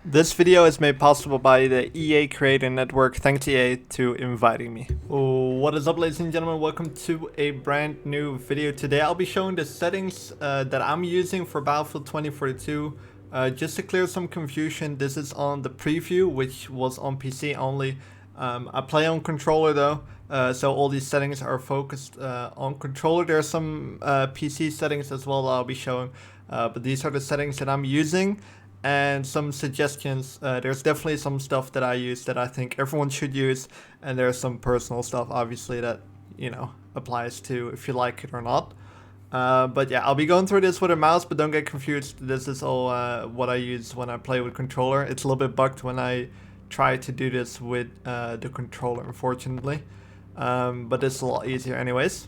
This video is made possible by the EA Creator Network. Thanks EA to inviting me. What is up, ladies and gentlemen? Welcome to a brand new video. Today I'll be showing the settings that I'm using for Battlefield 2042. Just to clear some confusion, this is on the preview, which was on PC only. I play on controller though, so all these settings are focused on controller. There are some PC settings as well that I'll be showing, but these are the settings that I'm using. And some suggestions. There's definitely some stuff that I use that I think everyone should use, and there's some personal stuff obviously that, you know, applies to if you like it or not. But yeah, I'll be going through this with a mouse, but don't get confused. This is all what I use when I play with controller. It's a little bit bugged when I try to do this with the controller, unfortunately. But this is a lot easier anyways.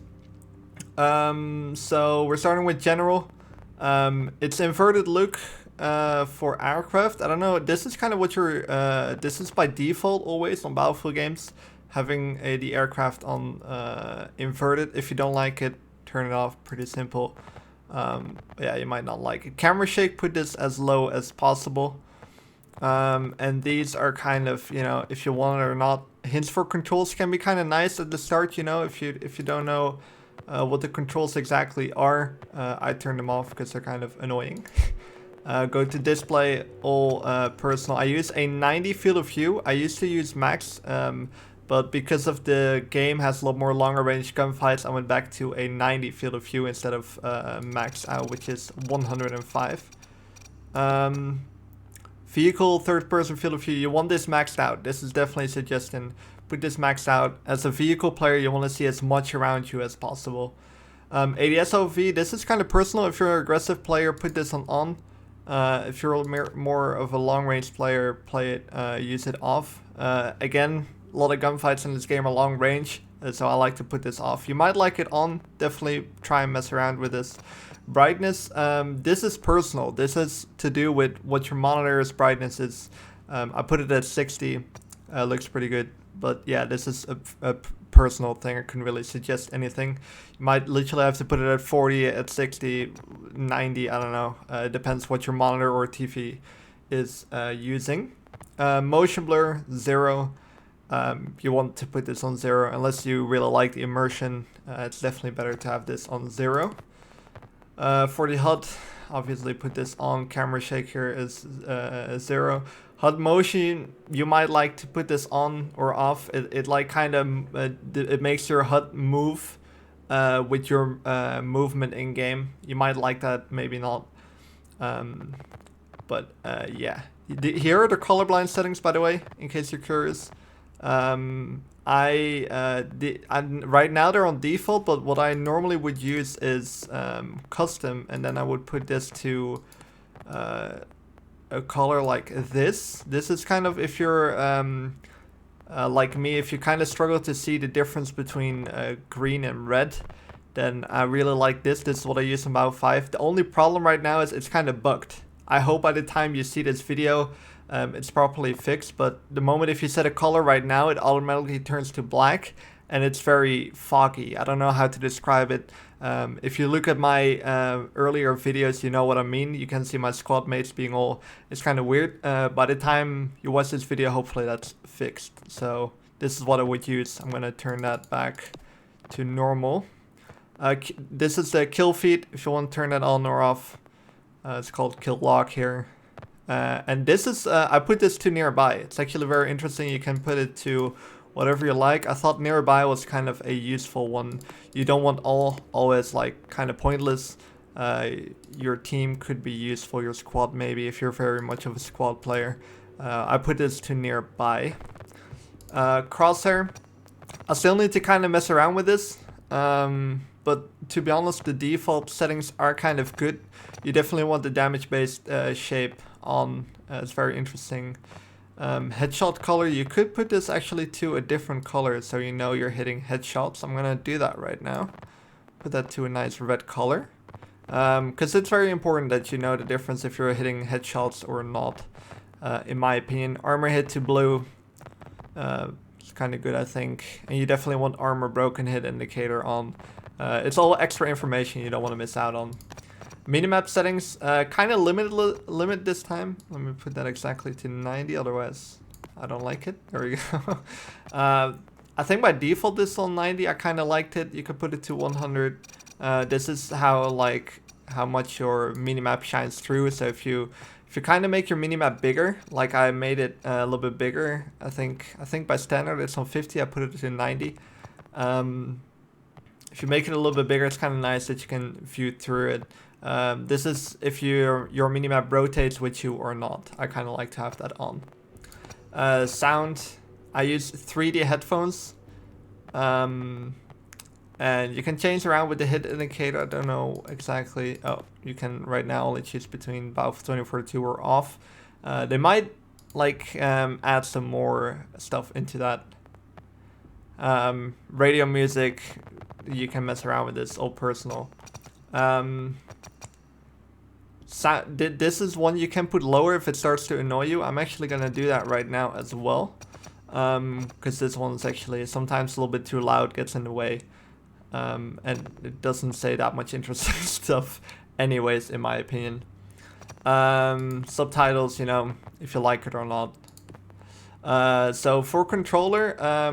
So we're starting with general. It's inverted look for aircraft. I don't know, this is kind of what you're this is by default always on Battlefield games, having the aircraft on inverted. If you don't like it, turn it off. Pretty simple. Yeah, you might not like it. Camera shake, put this as low as possible. And these are kind of, you know, if you want it or not. Hints for controls can be kind of nice at the start, you know, if you don't know what the controls exactly are. I turn them off because they're kind of annoying. Go to display, all personal. I use a 90 field of view. I used to use max, but because of the game has a lot more longer range gunfights, I went back to a 90 field of view instead of max out, which is 105. Vehicle third person field of view, you want this maxed out. This is definitely a suggestion. Put this maxed out. As a vehicle player, you want to see as much around you as possible. ADS FOV, this is kind of personal. If you're an aggressive player, put this on. If you're more of a long range player, play it, use it off. Again, a lot of gunfights in this game are long range, so I like to put this off. You might like it on, definitely try and mess around with this. Brightness, this is personal. This is to do with what your monitor's brightness is. I put it at 60, looks pretty good. But yeah, this is a personal thing. I couldn't really suggest anything. You might literally have to put it at 40, at 60, 90, I don't know. It depends what your monitor or TV is using. Motion blur, 0. You want to put this on 0 unless you really like the immersion. It's definitely better to have this on 0. For the HUD, obviously put this on. Camera shake here is 0. HUD motion, you might like to put this on or off. It like kind of it makes your HUD move with your movement in game. You might like that, maybe not. But yeah, here are the colorblind settings, by the way, in case you're curious. Right now they're on default, but what I normally would use is custom, and then I would put this to a color like this. This is kind of, if you're like me, if you kind of struggle to see the difference between green and red, then I really like this. This is what I use in Battlefield 5. The only problem right now is it's kind of bugged. I hope by the time you see this video, it's properly fixed, but the moment if you set a color right now, it automatically turns to black, and it's very foggy. I don't know how to describe it. If you look at my earlier videos, you know what I mean. You can see my squad mates being all, it's kind of weird. By the time you watch this video, hopefully that's fixed. So this is what I would use. I'm gonna turn that back to normal. This is the kill feed, if you want to turn that on or off. It's called kill lock here. And this is, I put this to nearby. It's actually very interesting. You can put it to whatever you like. I thought nearby was kind of a useful one. You don't want always like kind of pointless. Your team could be useful, your squad maybe, if you're very much of a squad player. I put this to nearby. Crosshair, I still need to kind of mess around with this. But to be honest, the default settings are kind of good. You definitely want the damage-based shape on. It's very interesting. Headshot color, you could put this actually to a different color so you know you're hitting headshots. I'm gonna do that right now. Put that to a nice red color. Because it's very important that you know the difference if you're hitting headshots or not. In my opinion, armor hit to blue. It's kind of good, I think. And you definitely want armor broken hit indicator on. It's all extra information you don't want to miss out on. Minimap settings, kind of limit this time. Let me put that exactly to 90, otherwise I don't like it. There we go. I think by default this is on 90. I kind of liked it. You could put it to 100. This is how much your minimap shines through. So if you kind of make your minimap bigger, like I made it a little bit bigger. I think by standard it's on 50. I put it to 90. If you make it a little bit bigger, it's kind of nice that you can view through it. This is if your minimap rotates with you or not. I kind of like to have that on. Sound, I use 3D headphones. And you can change around with the hit indicator. I don't know exactly. Oh, you can right now only choose between Battlefield 2042 or off. They might like add some more stuff into that. Radio music, you can mess around with this, all personal. This is one you can put lower if it starts to annoy you. I'm actually gonna do that right now as well, because this one's actually sometimes a little bit too loud, gets in the way, and it doesn't say that much interesting stuff anyways, in my opinion. Subtitles, you know, if you like it or not. So for controller, I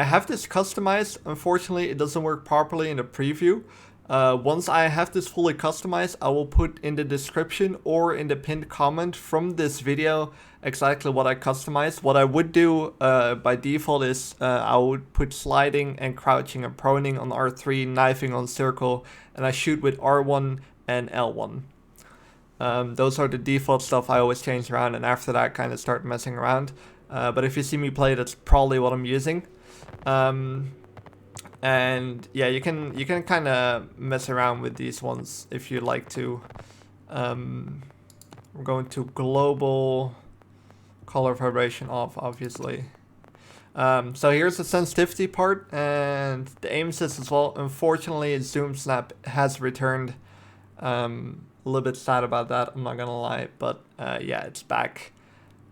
have this customized. Unfortunately, it doesn't work properly in the preview. Once I have this fully customized, I will put in the description or in the pinned comment from this video exactly what I customized. What I would do by default is I would put sliding and crouching and proning on R3, knifing on circle, and I shoot with R1 and L1. Those are the default stuff I always change around, and after that I kind of start messing around. But if you see me play, that's probably what I'm using. And yeah, you can kind of mess around with these ones if you like to. We're going to global, color vibration off, obviously. So here's the sensitivity part and the aim assist as well. Unfortunately, zoom snap has returned. A little bit sad about that, I'm not gonna lie, but yeah, it's back.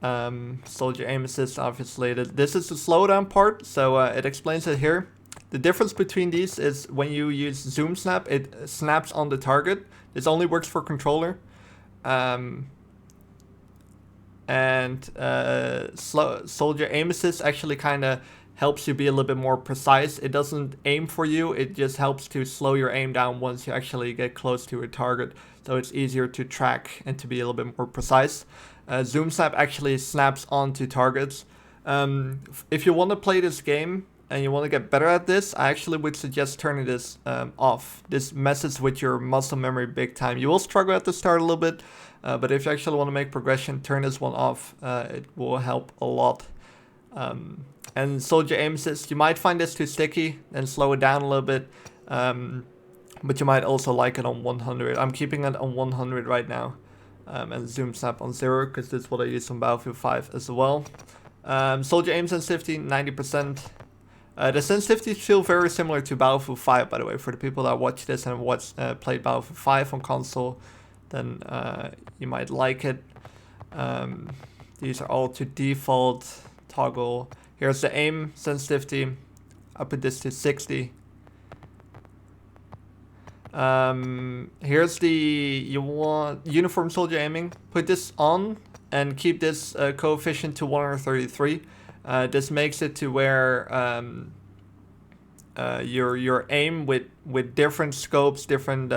Soldier aim assist, obviously. This is the slowdown part, so it explains it here. The difference between these is when you use zoom snap, it snaps on the target. This only works for controller. Soldier aim assist actually kind of helps you be a little bit more precise. It doesn't aim for you, it just helps to slow your aim down once you actually get close to a target. So it's easier to track and to be a little bit more precise. Zoom snap actually snaps onto targets. If you want to play this game and you want to get better at this, I actually would suggest turning this off. This messes with your muscle memory big time. You will struggle at the start a little bit, but if you actually want to make progression, turn this one off. It will help a lot. And soldier aim assist, you might find this too sticky and slow it down a little bit, but you might also like it on 100. I'm keeping it on 100 right now, and zoom snap on 0 because that's what I use on Battlefield 5 as well. Soldier aim sensitivity 90%. The sensitivities feel very similar to Battlefield 5, by the way. For the people that watch this and played Battlefield 5 on console, then you might like it. These are all to default. Toggle. Here's the aim sensitivity. I put this to 60. Here's you want uniform soldier aiming. Put this on and keep this coefficient to 133. This makes it to where your aim with different scopes, different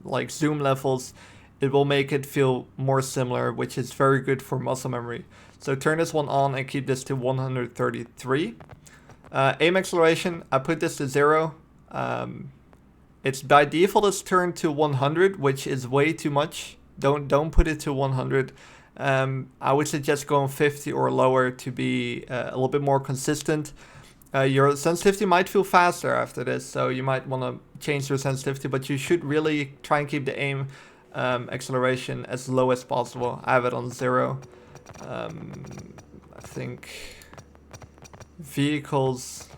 like zoom levels, it will make it feel more similar, which is very good for muscle memory. So turn this one on and keep this to 133. Aim acceleration, I put this to 0. It's by default it's turned to 100, which is way too much. Don't put it to 100. I would suggest going 50 or lower to be a little bit more consistent. Your sensitivity might feel faster after this, so you might want to change your sensitivity, but you should really try and keep the aim acceleration as low as possible. I have it on 0. I think vehicles,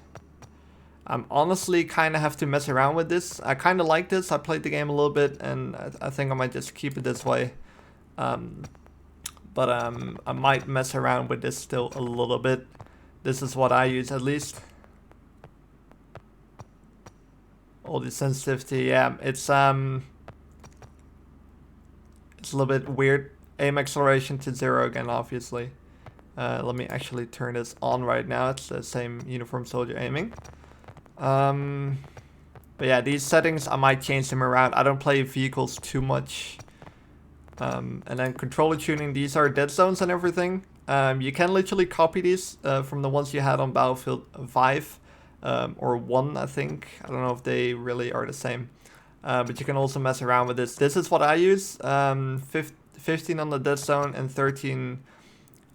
I'm honestly kind of have to mess around with this. I kind of like this. I played the game a little bit and I think I might just keep it this way. But I might mess around with this still a little bit. This is what I use at least. All the sensitivity, yeah, it's It's a little bit weird. Aim acceleration to 0 again, obviously. Let me actually turn this on right now. It's the same uniform soldier aiming. But yeah, these settings, I might change them around. I don't play vehicles too much. And then controller tuning, these are dead zones and everything. You can literally copy these from the ones you had on Battlefield 5 or 1, I think. I don't know if they really are the same. But you can also mess around with this. This is what I use. 15 on the dead zone and 13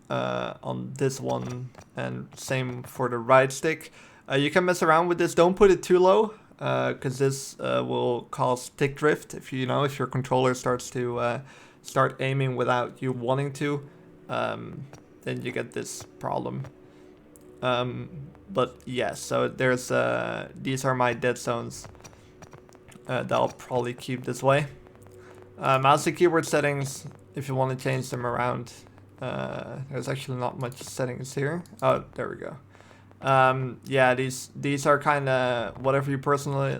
on this one. And same for the right stick. You can mess around with this. Don't put it too low, because this will cause stick drift. If your controller starts to start aiming without you wanting to, then you get this problem. But yeah, so there's these are my dead zones that I'll probably keep this way. Mouse and keyboard settings, if you want to change them around, there's actually not much settings here. Oh, there we go. Yeah, these are kind of whatever you personally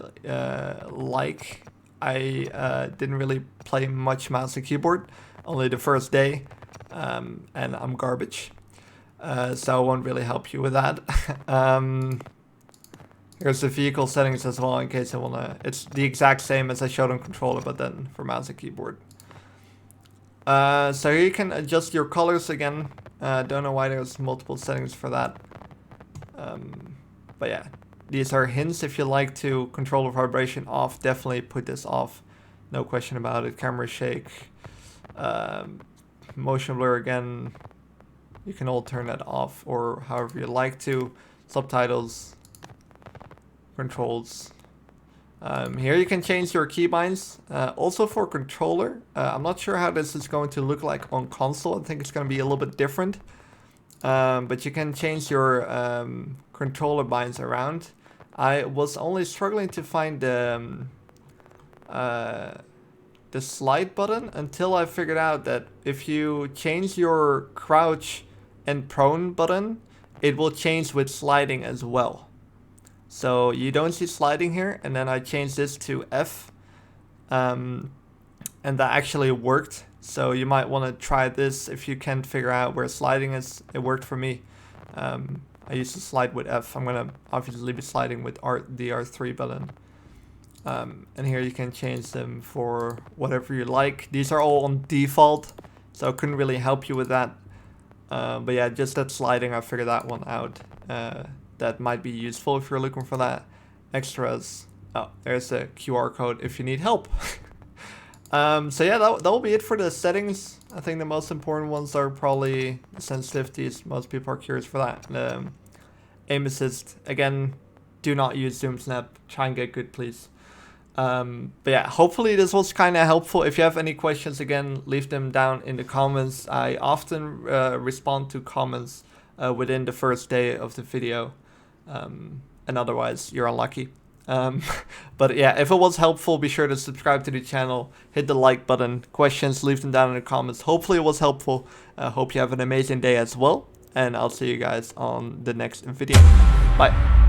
like. I didn't really play much mouse and keyboard, only the first day, and I'm garbage, so I won't really help you with that. Here's the vehicle settings as well, in case I wanna. It's the exact same as I showed on controller, but then for mouse and keyboard. So here you can adjust your colors again. Don't know why there's multiple settings for that. But yeah, these are hints. If you like to control the vibration off, definitely put this off. No question about it. Camera shake, motion blur again. You can all turn that off or however you like to. Subtitles controls. Here you can change your keybinds. Also for controller, I'm not sure how this is going to look like on console. I think it's going to be a little bit different. But you can change your controller binds around. I was only struggling to find the slide button until I figured out that if you change your crouch and prone button, it will change with sliding as well. So you don't see sliding here, and then I changed this to F, and that actually worked. So you might want to try this if you can't figure out where sliding is. It worked for me. I used to slide with F. I'm gonna obviously be sliding with the R3 button. And here you can change them for whatever you like. These are all on default, so I couldn't really help you with that. But yeah, just that sliding, I figured that one out. That might be useful if you're looking for that. Extras. Oh, there's a QR code if you need help. So yeah, that will be it for the settings. I think the most important ones are probably the sensitivities. Most people are curious for that. Aim assist. Again, do not use zoom snap. Try and get good, please. But yeah, hopefully this was kind of helpful. If you have any questions, again, leave them down in the comments. I often respond to comments within the first day of the video. And otherwise, you're unlucky. But yeah, if it was helpful, be sure to subscribe to the channel, hit the like button. Questions, leave them down in the comments. Hopefully it was helpful. Hope you have an amazing day as well, and I'll see you guys on the next video. Bye.